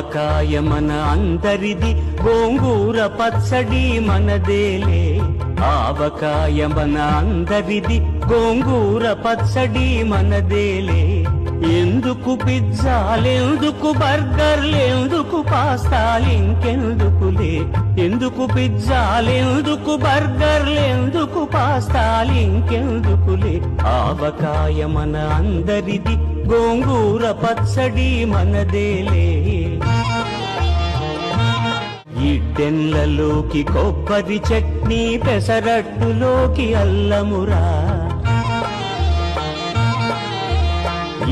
ఆవకాయ మన అందరిది, గోంగూర పచ్చడి మనదేలే. ఆవకాయ మన అందరిది, గోంగూర పచ్చడి మనదేలే. ఎందుకు పిజ్జాలెందుకు బర్గర్లెందుకు పాస్తాలింకెందుకులే. ఎందుకు పిజ్జాలెందుకు బర్గర్లెందుకు పాస్తాలింకెందుకులే. ఆవకాయ మన అందరిది, గోంగూర పచ్చడి మనదేలే. ఇడ్డెన్లలోకి కొబ్బరి చట్నీ, పెసరట్టులోకి అల్లమురా.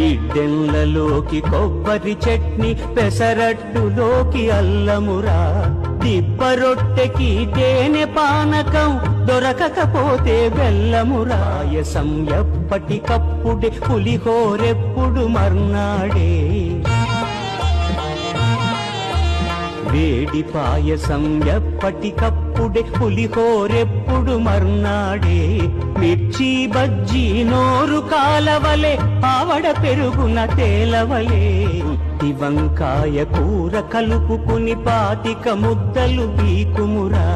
ఇడ్డెన్లలోకి కొబ్బరి చట్నీ, పెసరట్టులోకి అల్లమురా. దిబ్బ రొట్టెకి తేనె పానకం, దొరకకపోతే బెల్లమురా. పాయసం ఎప్పటికప్పుడే, పులిహోరెప్పుడు మర్నాడే. వేడి పాయసం ఎప్పటికప్పుడే, పులిహోరెప్పుడు మర్నాడే. మిర్చి బజ్జీ నోరు కాలవలే, ఆవడ పెరుగున తేలవలే. వంకాయ కూర కలుపుకుని 25 ముద్దలు పీకుమురా.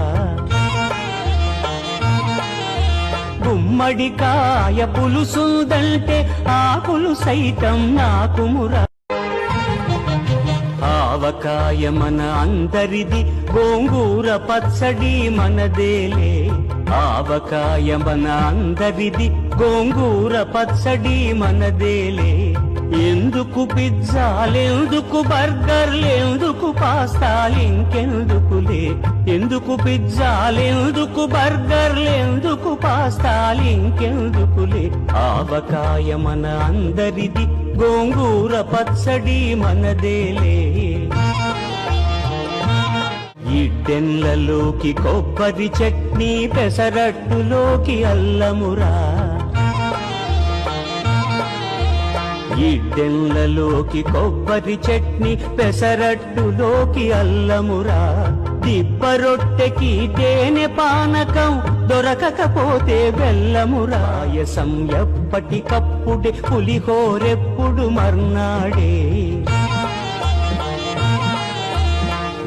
గుమ్మడికాయ పులుసుందంటే ఆకులు సైతం నాకుమురా. ఆవకాయ మన అందరిది, గోంగూర పచ్చడి మనదేలే. ఆవకాయ మన అందరిది, గోంగూర పచ్చడి మనదేలే. ఎందుకు పిజ్జాలెందుకు బర్గర్లెందుకు పాస్తాలింకెందుకులే. ఎందుకు పిజ్జాలెందుకు బర్గర్లెందుకు పాస్తాలింకెందుకులే. ఆవకాయ మన అందరిది, గోంగూర పచ్చడి మనదేలే. ఇడ్డెన్లలోకి కొబ్బరి చట్నీ, పెసరట్టులోకి అల్లమురా. ఇడ్డెన్లలోకి కొబ్బరి చట్నీ, పెసరట్టులోకి అల్లమురా. దిబ్బ రొట్టెకి తేనె పానకం, దొరకకపోతే బెల్లమురా. పాయసం ఎప్పటికప్పుడే, పులిహోరెప్పుడు మర్నాడే.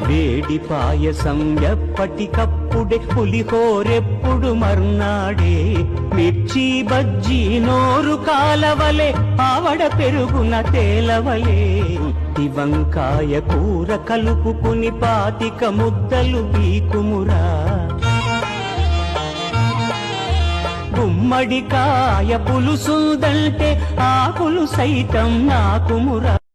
వేడి పాయసం ఎప్పటికప్పుడే, పులిహోరెప్పుడు మర్నాడే. మిర్చి బజ్జీ నోరు కాలవలే, ఆవడ పెరుగున తేలవలే. వంకాయ కూర కలుపుకుని 25 ముద్దలు పీకుమురా. గుమ్మడికాయ పులుసుందంటే ఆకులు సైతం నాకుమురా.